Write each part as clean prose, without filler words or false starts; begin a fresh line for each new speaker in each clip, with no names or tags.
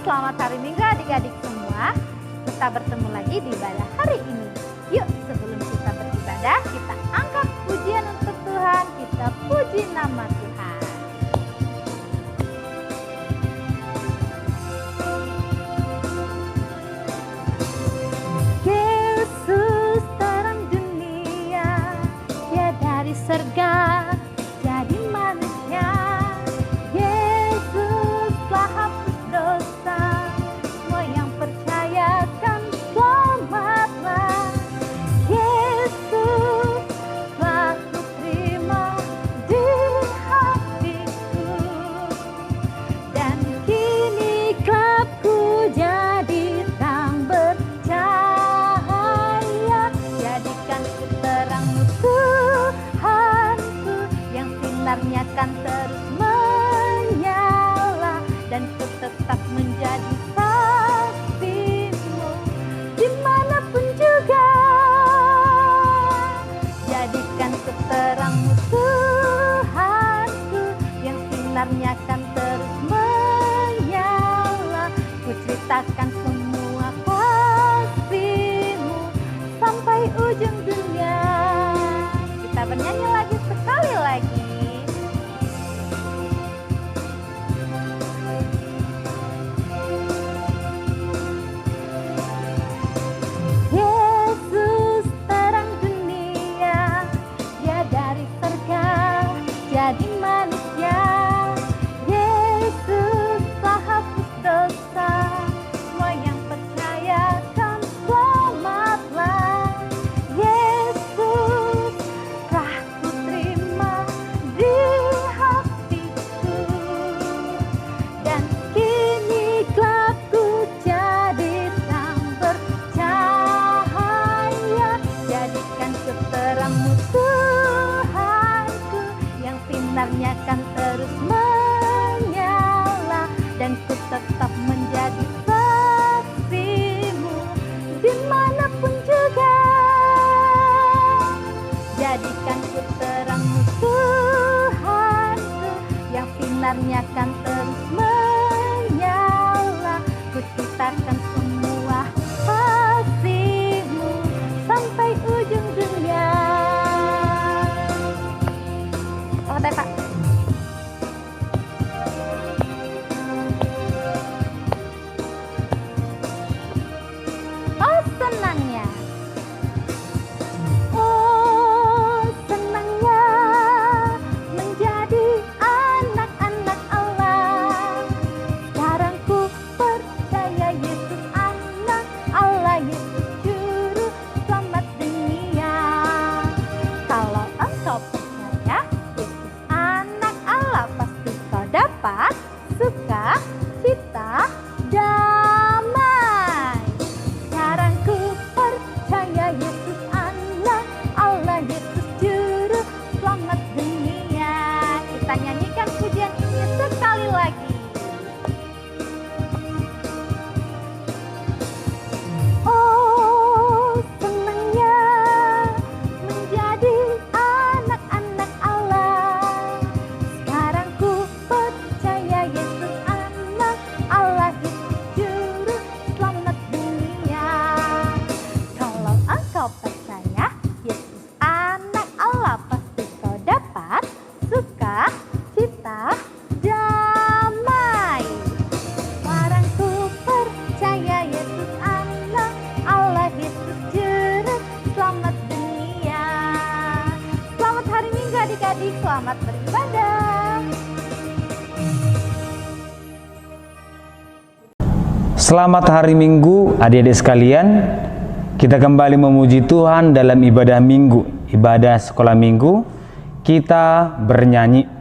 selamat hari Minggu adik-adik semua. Kita bertemu lagi di ibadah hari ini. Yuk, sebelum kita beribadah, kita angkat pujian untuk Tuhan. Kita puji nama Tuhan. Yesus terang dunia, Dia dari surga jadi manusia. Yesus telah hapus dosa, semua yang percayakan selamatlah. Yesus telah kuterima di hatiku, dan kini gelapku jadi terang bercahaya. Jadikanku terangmu Tuhanku, yang sinarnya kan terus menyala, dan ku tetap menjadi saksimu dimanapun juga. Jadikanku terangmu Tuhanku, yang sinarnya kan terus menyala. Ku ceritakan semua kasih-Mu sampai ujung dunia. Kita bernyanyi lagi sekali lagi. Yesus terang dunia, Dia dari surga jadi manusia. Yesus telah hapus dosa, semua yang percayakan selamatlah. Yesus telah kuterima di hatiku, dan kini gelapku jadi terang bercahaya. Jadikan terangmu Tuhanku, yang sinarnya kan terus menyala, dan ku tetap menjadi saksimu dimanapun juga. Jadikan terangmu Tuhanku, yang sinarnya kan terus menyala. Ku ceritakan semua kasih-Mu sampai ujung dunia. Selamat ya, Pak. Oh, senangnya. Oh, senangnya menjadi anak-anak Allah. Sekarang ku percaya Yesus anak Allah, Yesus juru selamat dunia. Kalau engkau percaya Yesus anak Allah, pasti kau dapat suka, cita, damai. Sekarang ku percaya Yesus anak Allah, Yesus juru selamat dunia. Kita nyanyikan pujian ini sekali lagi. Oh, senangnya menjadi anak-anak Allah. Sekarang ku percaya Yesus anak Allah, Yesus juru selamat dunia. Kalau engkau percaya Yesus anak Allah, pasti kau dapat suka, cita, damai. Sekarang ku percaya Yesus anak Allah, Yesus juru selamat dunia. Selamat hari Minggu adik-adik, selamat beribadah.
Selamat hari Minggu adik-adik sekalian. Kita kembali memuji Tuhan dalam ibadah minggu, ibadah sekolah minggu. Kita bernyanyi.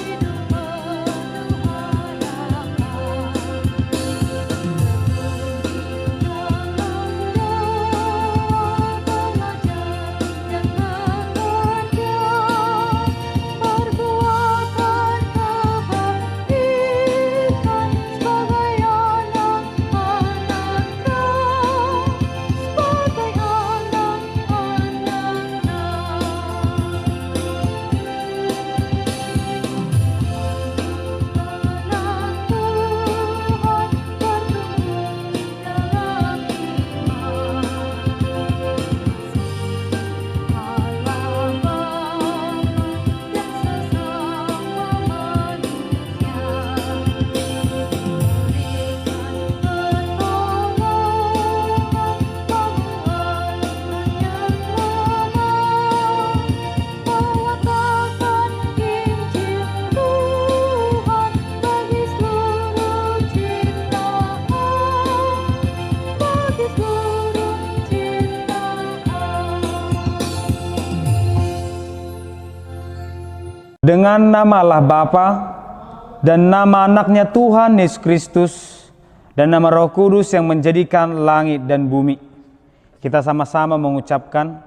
Hidup penuh
Dengan nama Allah Bapa dan nama anaknya Tuhan Yesus Kristus dan nama Roh Kudus yang menjadikan langit dan bumi, kita sama-sama mengucapkan,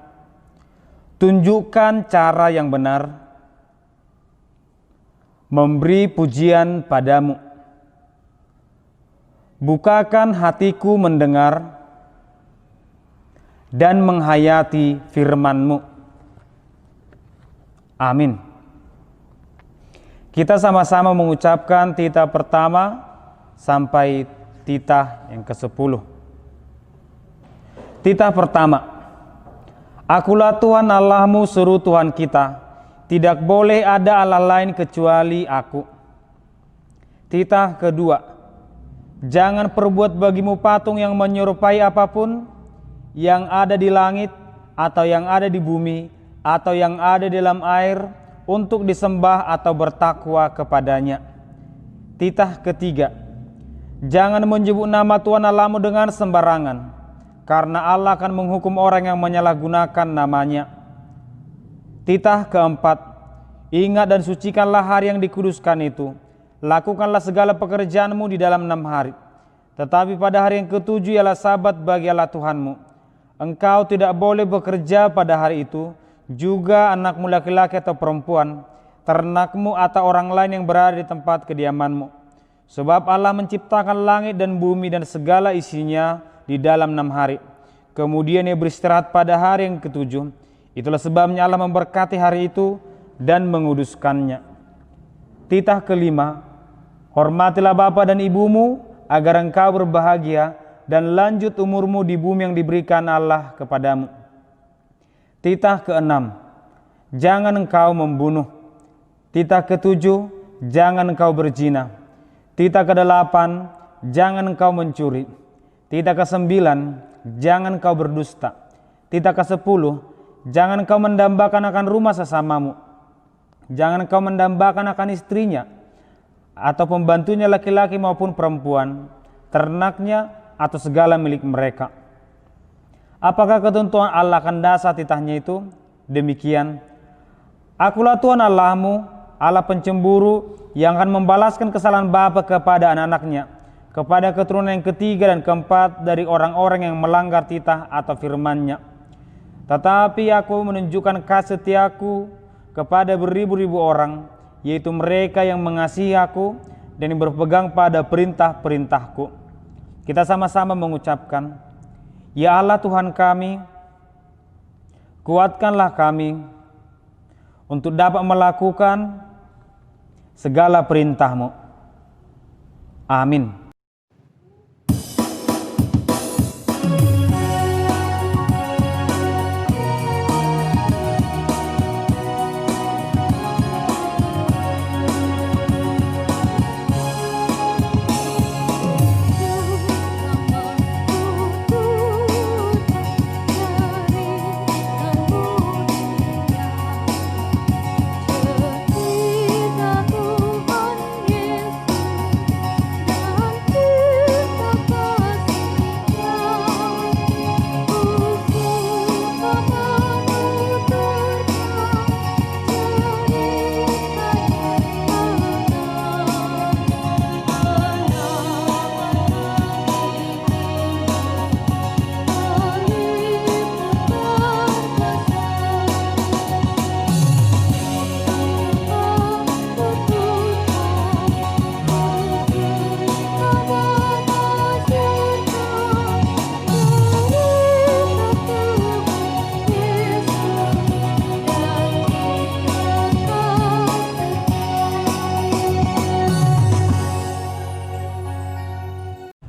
tunjukkan cara yang benar memberi pujian padamu. Bukakan hatiku mendengar dan menghayati firman-Mu. Amin. Kita sama-sama mengucapkan titah pertama sampai titah yang ke-10. Titah pertama. Akulah Tuhan Allahmu, seru Tuhan kita, tidak boleh ada Allah lain kecuali aku. Titah kedua. Jangan perbuat bagimu patung yang menyerupai apapun yang ada di langit atau yang ada di bumi atau yang ada di dalam air, untuk disembah atau bertakwa kepadanya. Titah ketiga. Jangan menyebut nama Tuhan Allahmu dengan sembarangan, karena Allah akan menghukum orang yang menyalahgunakan namanya. Titah keempat. Ingat dan sucikanlah hari yang dikuduskan itu. Lakukanlah segala pekerjaanmu di dalam 6 hari. Tetapi pada hari yang ke-7 ialah sabat bagi Allah Tuhanmu. Engkau tidak boleh bekerja pada hari itu, juga anakmu laki-laki atau perempuan, ternakmu atau orang lain yang berada di tempat kediamanmu. Sebab Allah menciptakan langit dan bumi dan segala isinya di dalam 6 hari. Kemudian Ia beristirahat pada hari yang ke-7. Itulah sebabnya Allah memberkati hari itu dan menguduskannya. Titah kelima. Hormatilah bapa dan ibumu agar engkau berbahagia dan lanjut umurmu di bumi yang diberikan Allah kepadamu. Titah ke-6. Jangan engkau membunuh. Titah ke-7. Jangan engkau berzina. Titah ke-8. Jangan engkau mencuri. Titah ke-9. Jangan engkau berdusta. Titah ke-10. Jangan engkau mendambakan akan rumah sesamamu. Jangan engkau mendambakan akan istrinya atau pembantunya laki-laki maupun perempuan, ternaknya atau segala milik mereka. Apakah ketentuan Allah akan dasar titahnya itu? Demikian. Akulah Tuhan Allahmu, Allah pencemburu, yang akan membalaskan kesalahan bapa kepada anak-anaknya, kepada keturunan yang ketiga dan keempat dari orang-orang yang melanggar titah atau firman-Nya. Tetapi aku menunjukkan kasih setiaku kepada beribu-ribu orang, yaitu mereka yang mengasihi aku dan yang berpegang pada perintah-perintahku. Kita sama-sama mengucapkan, Ya Allah Tuhan kami, kuatkanlah kami untuk dapat melakukan segala perintah-Mu. Amin.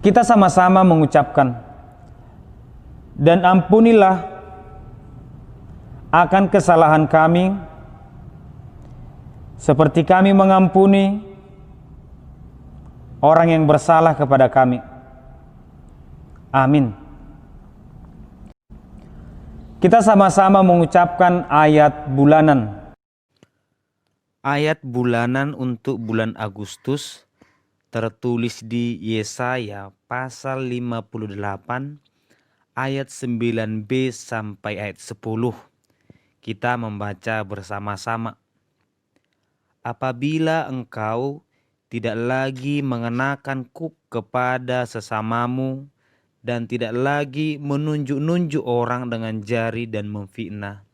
Kita sama-sama mengucapkan, dan ampunilah akan kesalahan kami, seperti kami mengampuni orang yang bersalah kepada kami. Amin. Kita sama-sama mengucapkan ayat bulanan.
Ayat bulanan untuk bulan Agustus tertulis di Yesaya pasal 58 ayat 9b sampai ayat 10. Kita membaca bersama-sama. apabila engkau tidak lagi mengenakan kuk kepada sesamamu dan tidak lagi menunjuk-nunjuk orang dengan jari dan memfitnah.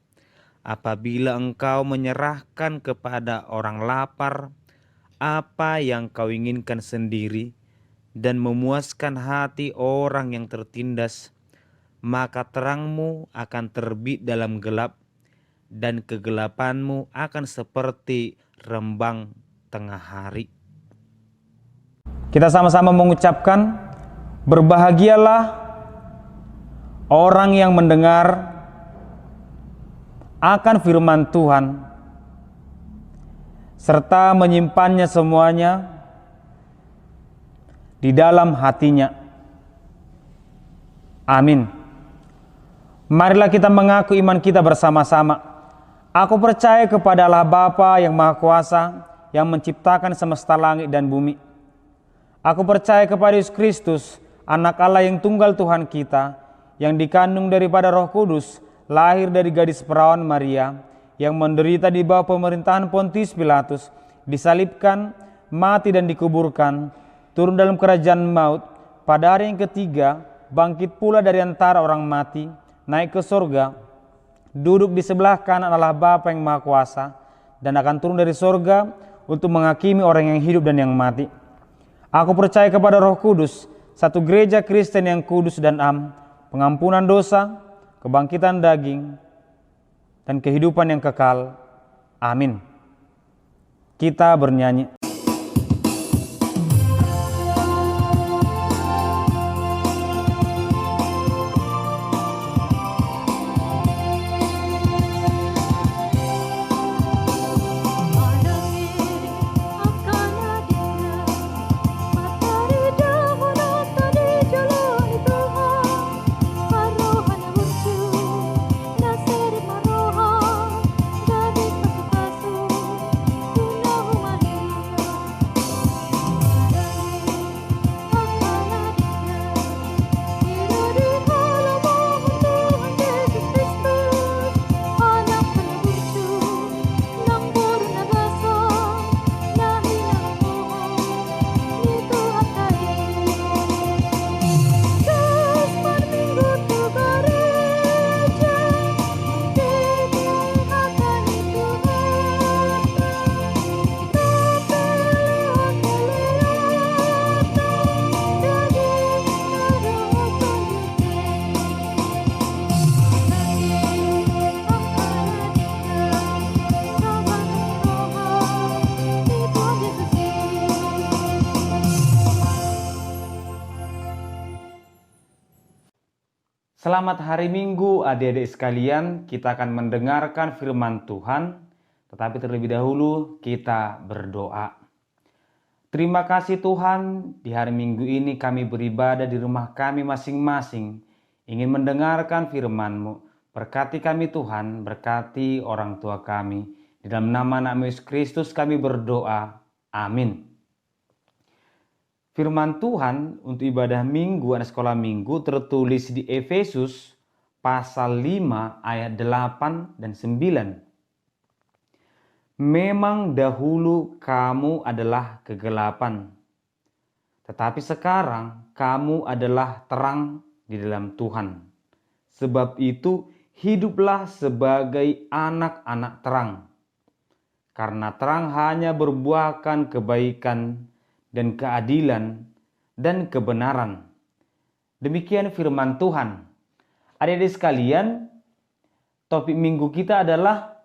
Apabila engkau menyerahkan kepada orang lapar apa yang kau inginkan sendiri dan memuaskan hati orang yang tertindas, maka terangmu akan terbit dalam gelap dan kegelapanmu akan seperti rembang tengah hari.
Kita sama-sama mengucapkan, berbahagialah orang yang mendengar akan firman Tuhan serta menyimpannya semuanya di dalam hatinya. Amin. Marilah kita mengaku iman kita bersama-sama. Aku percaya kepada Allah Bapa yang Maha Kuasa, yang menciptakan semesta langit dan bumi. Aku percaya kepada Yesus Kristus, Anak Allah yang tunggal Tuhan kita, yang dikandung daripada Roh Kudus, lahir dari gadis perawan Maria, yang menderita di bawah pemerintahan Pontius Pilatus, disalibkan, mati dan dikuburkan, turun dalam kerajaan maut, pada hari yang ketiga bangkit pula dari antara orang mati, naik ke sorga, duduk di sebelah kanan Allah Bapa yang Maha Kuasa, dan akan turun dari sorga untuk menghakimi orang yang hidup dan yang mati. Aku percaya kepada Roh Kudus, satu gereja Kristen yang kudus dan am, pengampunan dosa, kebangkitan daging, dan kehidupan yang kekal. Amin. Kita bernyanyi. Selamat hari Minggu adik-adik sekalian, kita akan mendengarkan firman Tuhan, tetapi terlebih dahulu kita berdoa. Terima kasih Tuhan, di hari Minggu ini kami beribadah di rumah kami masing-masing, ingin mendengarkan firman-Mu. Berkati kami Tuhan, berkati orang tua kami. Di dalam nama anak Yesus Kristus kami berdoa. Amin. Firman Tuhan untuk ibadah minggu, anak sekolah minggu tertulis di Efesus pasal 5 ayat 8 dan 9. Memang dahulu kamu adalah kegelapan, tetapi sekarang kamu adalah terang di dalam Tuhan. Sebab itu hiduplah sebagai anak-anak terang. Karena terang hanya berbuahkan kebaikan dan keadilan dan kebenaran. Demikian firman Tuhan. Adik-adik sekalian, topik minggu kita adalah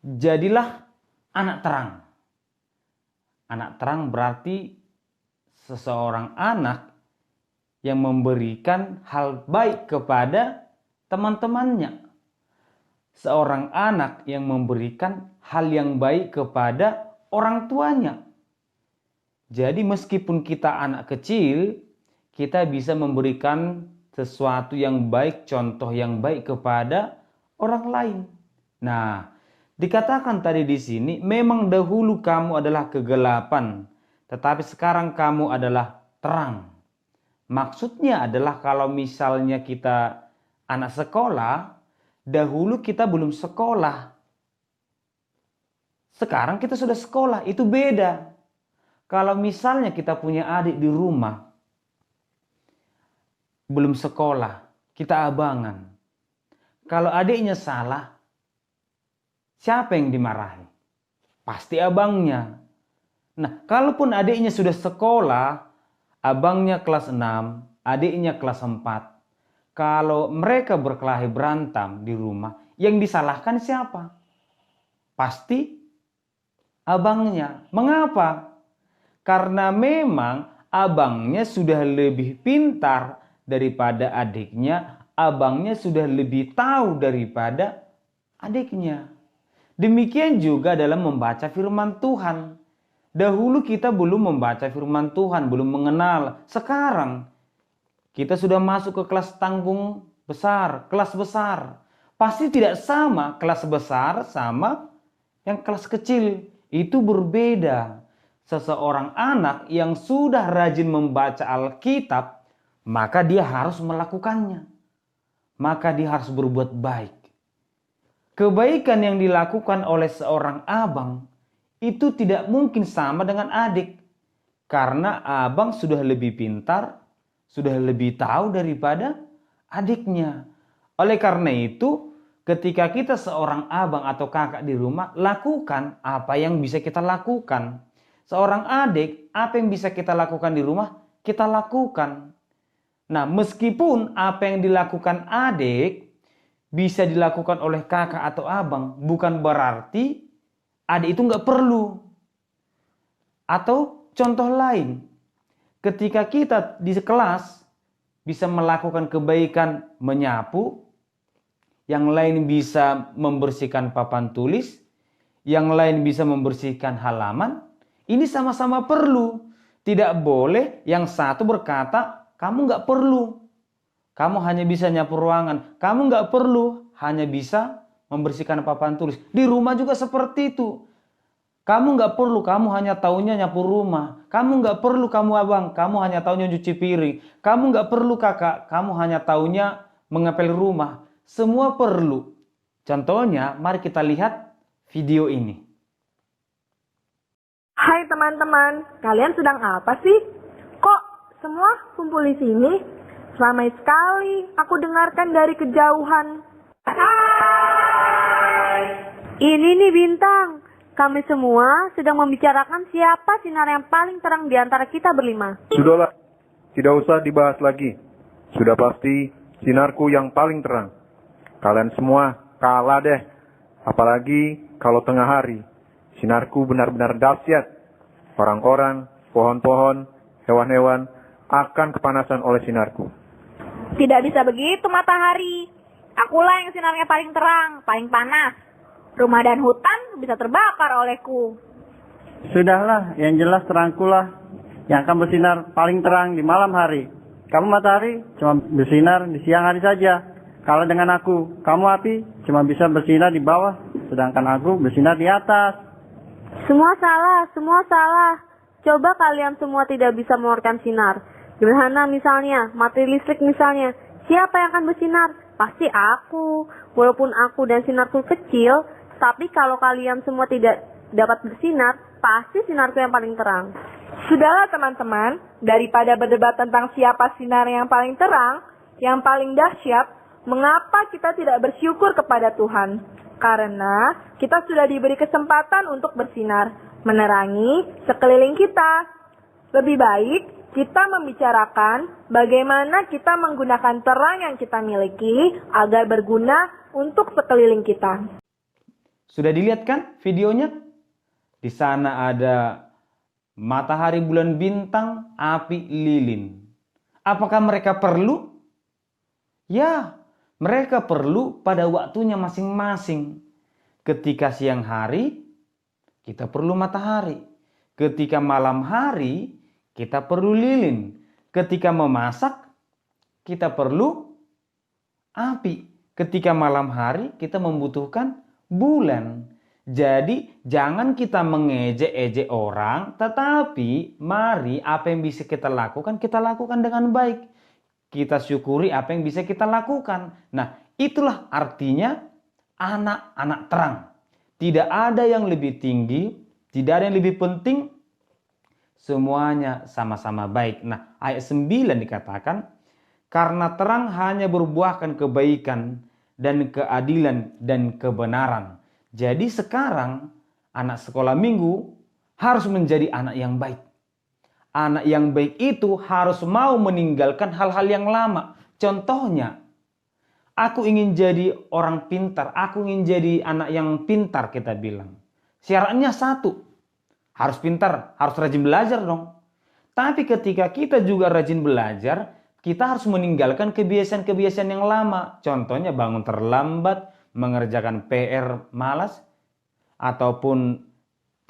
jadilah anak terang. Anak terang berarti seseorang anak yang memberikan hal baik kepada teman-temannya. Seorang anak yang memberikan hal yang baik kepada orang tuanya. Jadi meskipun kita anak kecil, kita bisa memberikan sesuatu yang baik, contoh yang baik kepada orang lain. Nah, dikatakan tadi di sini, memang dahulu kamu adalah kegelapan, tetapi sekarang kamu adalah terang. Maksudnya adalah kalau misalnya kita anak sekolah, dahulu kita belum sekolah. Sekarang kita sudah sekolah, itu beda. Kalau misalnya kita punya adik di rumah, belum sekolah, kita abangan. Kalau adiknya salah, siapa yang dimarahi? Pasti abangnya. Nah, kalaupun adiknya sudah sekolah, abangnya kelas 6, adiknya kelas 4. Kalau mereka berkelahi berantem di rumah, yang disalahkan siapa? Pasti abangnya. Mengapa? Karena memang abangnya sudah lebih pintar daripada adiknya, abangnya sudah lebih tahu daripada adiknya. Demikian juga dalam membaca firman Tuhan. Dahulu kita belum membaca firman Tuhan, belum mengenal. Sekarang kita sudah masuk ke kelas tanggung besar, kelas besar. Pasti tidak sama kelas besar sama yang kelas kecil. Itu berbeda. Seseorang anak yang sudah rajin membaca Alkitab, maka dia harus melakukannya. Maka dia harus berbuat baik. Kebaikan yang dilakukan oleh seorang abang itu tidak mungkin sama dengan adik. Karena abang sudah lebih pintar, sudah lebih tahu daripada adiknya. Oleh karena itu, ketika kita seorang abang atau kakak di rumah, lakukan apa yang bisa kita lakukan. Seorang adik, apa yang bisa kita lakukan di rumah, kita lakukan. Nah, meskipun apa yang dilakukan adik bisa dilakukan oleh kakak atau abang, bukan berarti adik itu nggak perlu. Atau contoh lain, ketika kita di kelas bisa melakukan kebaikan menyapu, yang lain bisa membersihkan papan tulis, yang lain bisa membersihkan halaman, ini sama-sama perlu. Tidak boleh yang satu berkata, kamu nggak perlu. Kamu hanya bisa nyapu ruangan. Kamu nggak perlu, hanya bisa membersihkan papan tulis. Di rumah juga seperti itu. Kamu nggak perlu, kamu hanya taunya nyapu rumah. Kamu nggak perlu, kamu abang, kamu hanya taunya cuci piring. Kamu nggak perlu kakak, kamu hanya taunya mengepel rumah. Semua perlu. Contohnya, mari kita lihat video ini.
Hai teman-teman, kalian sedang apa sih? Kok semua kumpul di sini? Ramai sekali aku dengarkan dari kejauhan. Hai. Ini nih Bintang. Kami semua sedang membicarakan siapa sinar yang paling terang di antara kita berlima.
Sudahlah, tidak usah dibahas lagi. Sudah pasti sinarku yang paling terang. Kalian semua kalah deh. Apalagi kalau tengah hari. Sinarku benar-benar dahsyat. Orang-orang, pohon-pohon, hewan-hewan akan kepanasan oleh sinarku.
Tidak bisa begitu matahari. Akulah yang sinarnya paling terang, paling panas. Rumah dan hutan bisa terbakar olehku.
Sudahlah, yang jelas terangkulah yang akan bersinar paling terang di malam hari. Kamu matahari cuma bersinar di siang hari saja. Kalau dengan aku, kamu api cuma bisa bersinar di bawah, sedangkan aku bersinar di atas.
Semua salah, semua salah. Coba kalian semua tidak bisa mengeluarkan sinar. Gerhana misalnya, mati listrik misalnya. Siapa yang akan bersinar? Pasti aku. Walaupun aku dan sinarku kecil, tapi kalau kalian semua tidak dapat bersinar, pasti sinarku yang paling terang.
Sudahlah teman-teman, daripada berdebat tentang siapa sinar yang paling terang, yang paling dahsyat, mengapa kita tidak bersyukur kepada Tuhan? Karena kita sudah diberi kesempatan untuk bersinar, menerangi sekeliling kita. Lebih baik kita membicarakan bagaimana kita menggunakan terang yang kita miliki agar berguna untuk sekeliling kita.
Sudah dilihat kan videonya? Di sana ada matahari, bulan, bintang, api, lilin. Apakah mereka perlu? Ya, mereka perlu pada waktunya masing-masing. Ketika siang hari, kita perlu matahari. Ketika malam hari, kita perlu lilin. Ketika memasak, kita perlu api. Ketika malam hari, kita membutuhkan bulan. Jadi jangan kita mengejek-ejek orang, tetapi mari apa yang bisa kita lakukan dengan baik. Kita syukuri apa yang bisa kita lakukan. Nah, itulah artinya anak-anak terang. Tidak ada yang lebih tinggi, tidak ada yang lebih penting, semuanya sama-sama baik. Nah, ayat 9 dikatakan, karena terang hanya berbuahkan kebaikan dan keadilan dan kebenaran. Jadi sekarang anak sekolah minggu harus menjadi anak yang baik. Anak yang baik itu harus mau meninggalkan hal-hal yang lama. Contohnya, aku ingin jadi orang pintar, aku ingin jadi anak yang pintar kita bilang. Syaratnya satu, harus pintar, harus rajin belajar dong. Tapi ketika kita juga rajin belajar, kita harus meninggalkan kebiasaan-kebiasaan yang lama. Contohnya bangun terlambat, mengerjakan PR malas, ataupun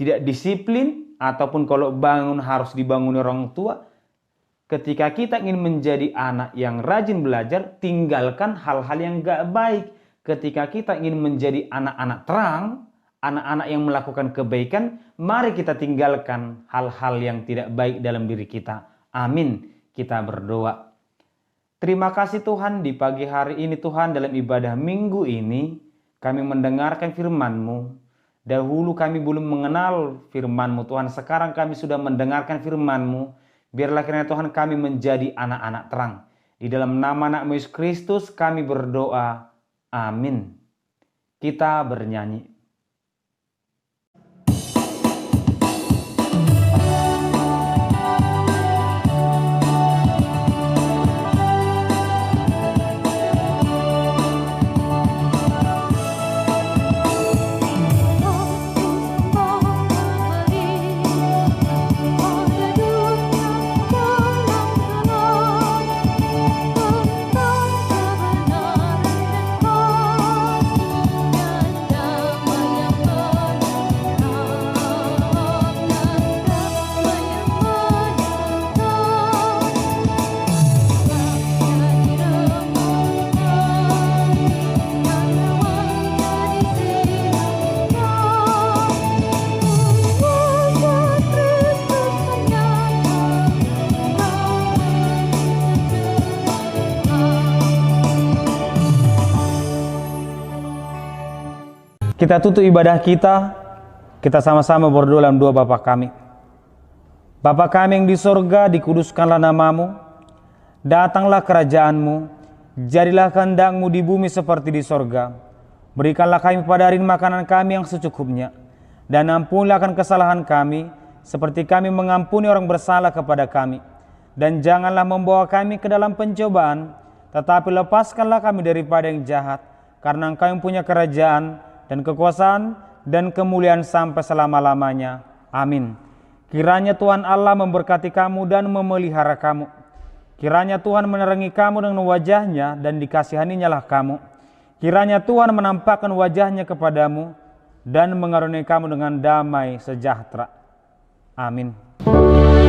tidak disiplin, ataupun kalau bangun harus dibangun orang tua. Ketika kita ingin menjadi anak yang rajin belajar, tinggalkan hal-hal yang gak baik. Ketika kita ingin menjadi anak-anak terang, anak-anak yang melakukan kebaikan, mari kita tinggalkan hal-hal yang tidak baik dalam diri kita. Amin. Kita berdoa. Terima kasih Tuhan, di pagi hari ini Tuhan, dalam ibadah minggu ini kami mendengarkan firman-Mu. Dahulu kami belum mengenal firman-Mu Tuhan, sekarang kami sudah mendengarkan firman-Mu. Biarlah kiranya Tuhan kami menjadi anak-anak terang. Di dalam nama anak Yesus Kristus kami berdoa. Amin. Kita bernyanyi. Kita tutup ibadah kita sama-sama berdoa dalam doa Bapa kami. Bapa kami yang di sorga, dikuduskanlah namamu, datanglah kerajaanmu, jadilah kehendak-Mu di bumi seperti di sorga. Berikanlah kami pada hari ini makanan kami yang secukupnya, dan ampunilah akan kesalahan kami, seperti kami mengampuni orang bersalah kepada kami. Dan janganlah membawa kami ke dalam pencobaan, tetapi lepaskanlah kami daripada yang jahat, karena Engkau yang punya kerajaan, dan kekuasaan dan kemuliaan sampai selama-lamanya. Amin. Kiranya Tuhan Allah memberkati kamu dan memelihara kamu. Kiranya Tuhan menerangi kamu dengan wajahnya dan dikasihaninya lah kamu. Kiranya Tuhan menampakkan wajahnya kepadamu dan mengaruniai kamu dengan damai sejahtera. Amin.
Amin.